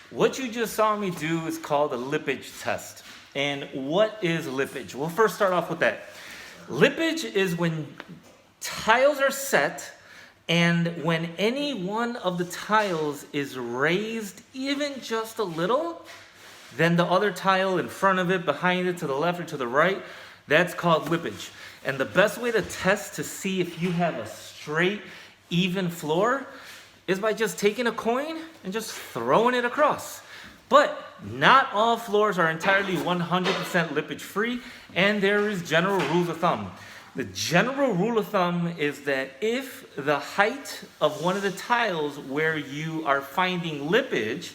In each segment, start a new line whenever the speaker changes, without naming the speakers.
What you just saw me do is called a lippage test. And what is lippage? We'll first start off with that. Lippage is when tiles are set and when any one of the tiles is raised even just a little, then the other tile in front of it, behind it, to the left or to the right, that's called lippage. And the best way to test to see if you have a straight, even floor is by just taking a coin and just throwing it across. But not all floors are entirely 100% lippage free, and there is general rules of thumb. The general rule of thumb is that if the height of one of the tiles where you are finding lippage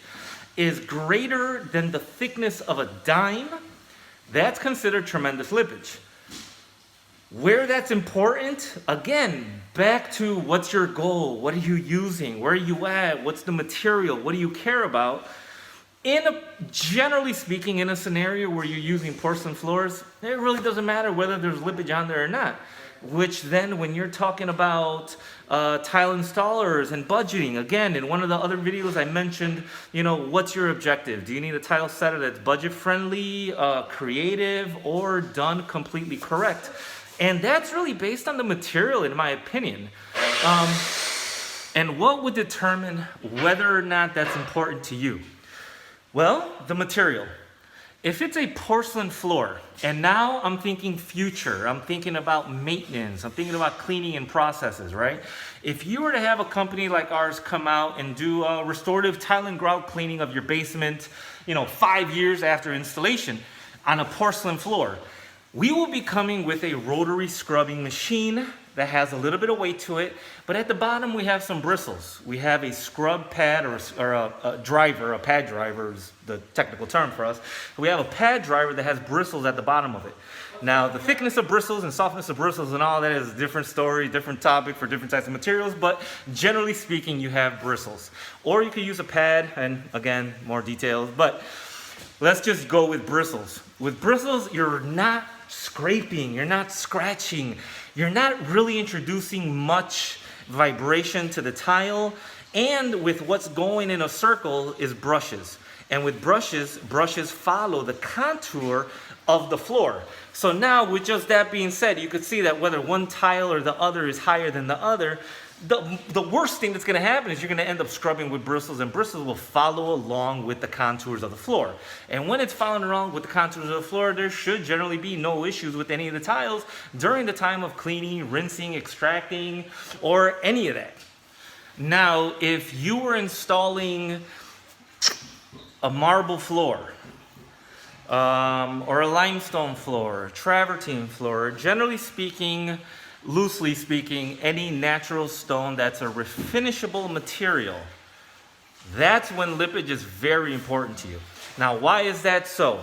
is greater than the thickness of a dime, that's considered tremendous lippage. Where that's important, again, back to what's your goal, what are you using, where are you at, what's the material, what do you care about? Generally speaking, in a scenario where you're using porcelain floors, it really doesn't matter whether there's lippage on there or not. Which then, when you're talking about tile installers and budgeting, again, in one of the other videos I mentioned, what's your objective? Do you need a tile setter that's budget friendly, creative, or done completely correct? And that's really based on the material, in my opinion. And what would determine whether or not that's important to you? Well, the material. If it's a porcelain floor, and now I'm thinking future, I'm thinking about maintenance, I'm thinking about cleaning and processes, right? If you were to have a company like ours come out and do a restorative tile and grout cleaning of your basement, 5 years after installation on a porcelain floor, we will be coming with a rotary scrubbing machine that has a little bit of weight to it, but at the bottom we have some bristles. We have a scrub pad or a driver, a pad driver is the technical term for us. We have a pad driver that has bristles at the bottom of it. Now, the thickness of bristles and softness of bristles and all that is a different story, different topic for different types of materials, but generally speaking, you have bristles. Or you could use a pad, and again, more details, but let's just go with bristles. With bristles, you're not scraping, you're not scratching, you're not really introducing much vibration to the tile, and with what's going in a circle is brushes. And with brushes follow the contour of the floor. So now, with just that being said, you could see that whether one tile or the other is higher than the other, the worst thing that's going to happen is you're going to end up scrubbing with bristles, and bristles will follow along with the contours of the floor. And when it's following along with the contours of the floor, there should generally be no issues with any of the tiles during the time of cleaning, rinsing, extracting, or any of that. Now, if you were installing a marble floor, or a limestone floor, travertine floor, generally speaking, loosely speaking, any natural stone that's a refinishable material, that's when lippage is very important to you. Now, why is that so?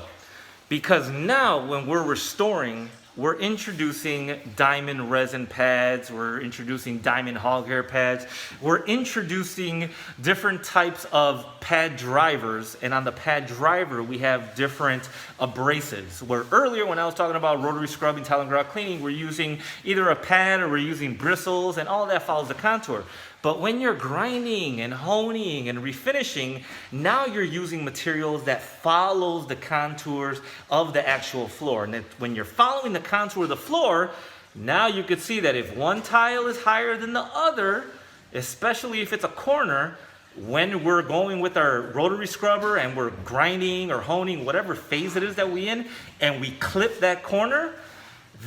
Because now when we're restoring, we're introducing diamond resin pads, we're introducing diamond hog hair pads, we're introducing different types of pad drivers, and on the pad driver we have different abrasives. Where earlier when I was talking about rotary scrubbing, tile and grout cleaning, we're using either a pad or we're using bristles, and all that follows the contour. But when you're grinding and honing and refinishing, now you're using materials that follows the contours of the actual floor. And when you're following the contour of the floor, now you can see that if one tile is higher than the other, especially if it's a corner, when we're going with our rotary scrubber and we're grinding or honing, whatever phase it is that we're in, and we clip that corner,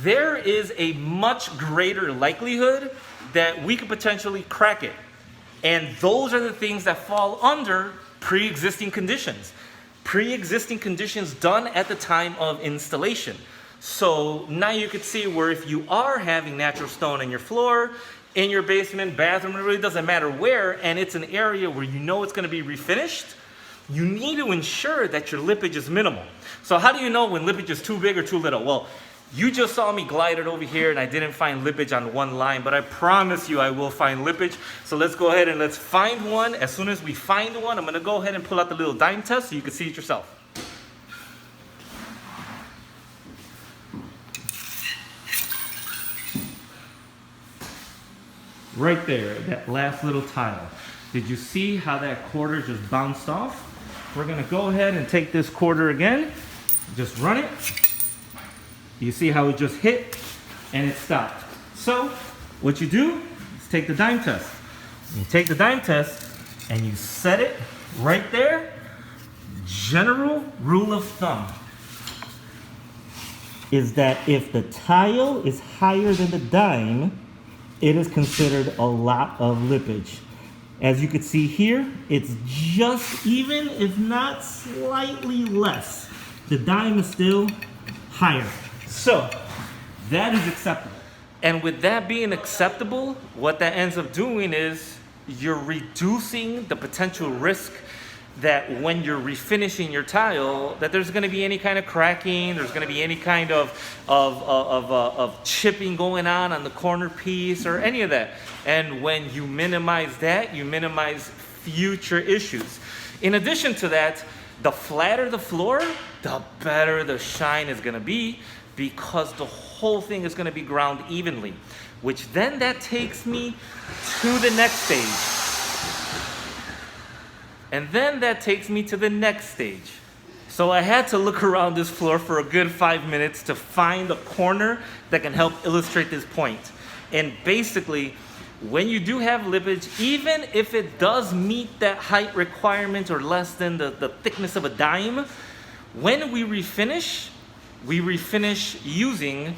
there is a much greater likelihood that we could potentially crack it. And those are the things that fall under pre-existing conditions. Pre-existing conditions done at the time of installation. So now you can see where if you are having natural stone in your floor, in your basement, bathroom, it really doesn't matter where, and it's an area where you know it's going to be refinished, you need to ensure that your lippage is minimal. So how do you know when lippage is too big or too little? Well, you just saw me glide it over here and I didn't find lippage on one line, but I promise you I will find lippage. So let's go ahead and let's find one. As soon as we find one, I'm going to go ahead and pull out the little dime test so you can see it yourself. right there, that last little tile. Did you see how that quarter just bounced off? We're gonna go ahead and take this quarter again, just run it. You see how it just hit and it stopped. So what you do is take the dime test. You take the dime test and you set it right there. General rule of thumb is that if the tile is higher than the dime, it is considered a lot of lippage. As you can see here, it's just even, if not slightly less. The dime is still higher. So that is acceptable. And with that being acceptable, what that ends up doing is you're reducing the potential risk that when you're refinishing your tile, that there's going to be any kind of cracking, there's going to be any kind of chipping going on the corner piece or any of that. And when you minimize that, you minimize future issues. In addition to that, the flatter the floor, the better the shine is going to be, because the whole thing is going to be ground evenly, which then that takes me to the next stage. And then that takes me to the next stage. So I had to look around this floor for a good 5 minutes to find a corner that can help illustrate this point. And basically, when you do have lippage, even if it does meet that height requirement or less than the thickness of a dime, when we refinish using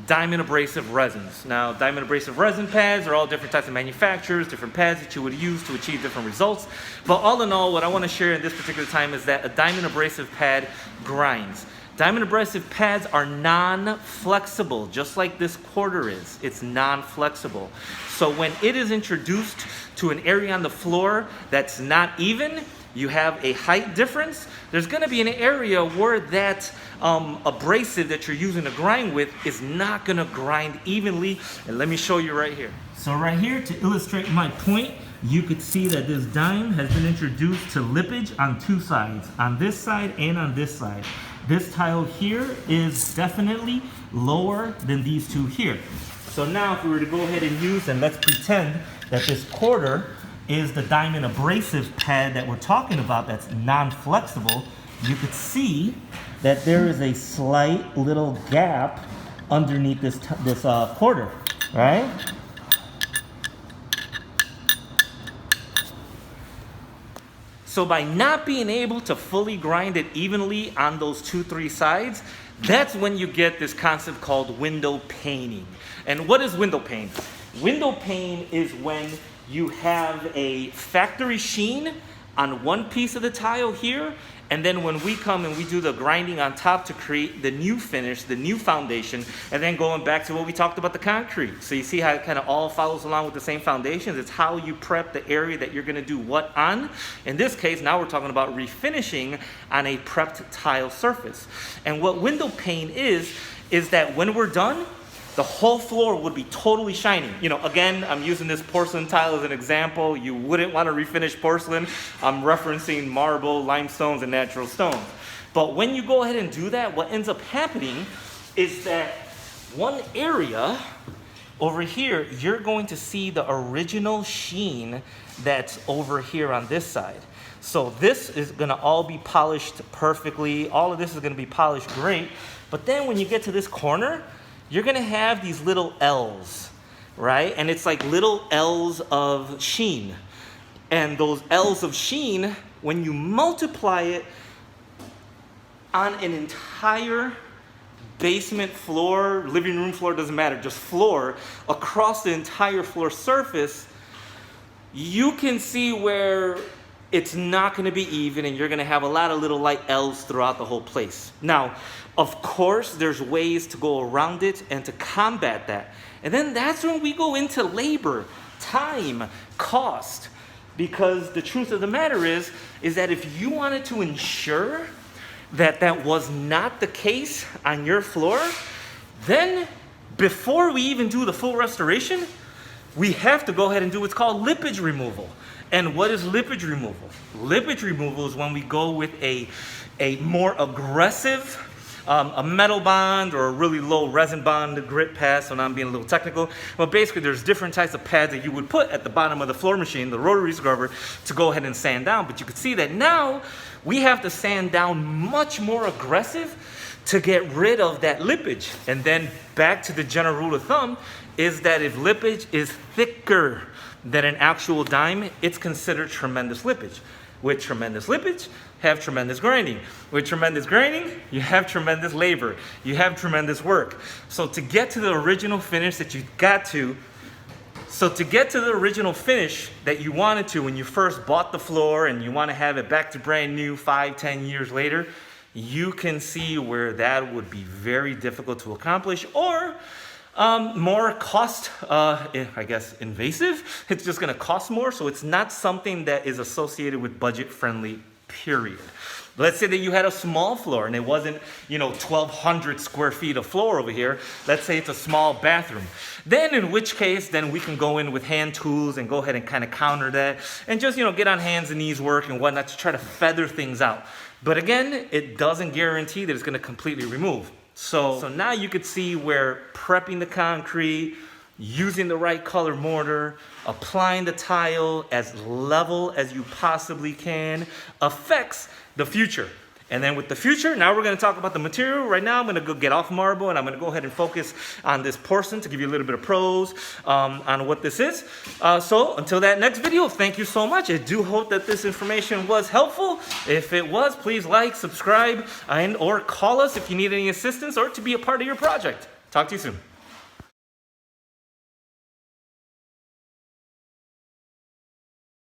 diamond abrasive resins. Now, diamond abrasive resin pads are all different types of manufacturers, different pads that you would use to achieve different results. But all in all, what I want to share in this particular time is that a diamond abrasive pad grinds. Diamond abrasive pads are non-flexible, just like this quarter is. It's non-flexible. So when it is introduced to an area on the floor that's not even, you have a height difference, there's going to be an area where that abrasive that you're using to grind with is not going to grind evenly. And let me show you right here. So right here, to illustrate my point, you could see that this dime has been introduced to lippage on two sides, on this side and on this side. This tile here is definitely lower than these two here. So now if we were to go ahead and use, and let's pretend that this quarter is the diamond abrasive pad that we're talking about that's non-flexible, you could see that there is a slight little gap underneath this quarter, right? So by not being able to fully grind it evenly on those 2-3 sides, that's when you get this concept called window paning. And what is window pane? Window pane is when you have a factory sheen on one piece of the tile here, and then when we come and we do the grinding on top to create the new finish, the new foundation, and then going back to what we talked about, the concrete. So you see how it kind of all follows along with the same foundations. It's how you prep the area that you're going to do what on. In this case, now we're talking about refinishing on a prepped tile surface. And what window pane is that when we're done, the whole floor would be totally shiny. You know, again, I'm using this porcelain tile as an example. You wouldn't want to refinish porcelain. I'm referencing marble, limestones, and natural stones. But when you go ahead and do that, what ends up happening is that one area over here, you're going to see the original sheen that's over here on this side. So this is going to all be polished perfectly. All of this is going to be polished great. But then when you get to this corner, you're going to have these little L's, right? And it's like little L's of sheen. And those L's of sheen, when you multiply it on an entire basement floor, living room floor, doesn't matter, just floor, across the entire floor surface, you can see where it's not going to be even, and you're going to have a lot of little light L's throughout the whole place. Now, of course, there's ways to go around it and to combat that. And then that's when we go into labor, time, cost. Because the truth of the matter is that if you wanted to ensure that that was not the case on your floor, then before we even do the full restoration, we have to go ahead and do what's called lippage removal. And what is lippage removal? Lippage removal is when we go with a more aggressive a metal bond or a really low resin bond grit pad, so now I'm being a little technical. But basically there's different types of pads that you would put at the bottom of the floor machine, the rotary scrubber, to go ahead and sand down. But you can see that now we have to sand down much more aggressive to get rid of that lippage. And then back to the general rule of thumb is that if lippage is thicker than an actual dime, it's considered tremendous lippage. With tremendous lippage, have tremendous grinding. With tremendous grinding, you have tremendous labor. You have tremendous work. So to get to the original finish that you wanted to when you first bought the floor and you want to have it back to brand new 5-10 years later, you can see where that would be very difficult to accomplish, or more cost, I guess, invasive. It's just going to cost more, so it's not something that is associated with budget-friendly, period. Let's say that you had a small floor and it wasn't, 1,200 square feet of floor over here. Let's say it's a small bathroom. Then in which case, then we can go in with hand tools and go ahead and kind of counter that and just, get on hands and knees work and whatnot to try to feather things out. But again, it doesn't guarantee that it's going to completely remove. So now you could see where prepping the concrete, using the right color mortar, applying the tile as level as you possibly can affects the future. And then with the future, now we're going to talk about the material. Right now I'm going to go get off marble and I'm going to go ahead and focus on this porcelain to give you a little bit of pros on what this is. So until that next video, thank you so much. I do hope that this information was helpful. If it was, please like, subscribe, and or call us if you need any assistance or to be a part of your project. Talk to you soon.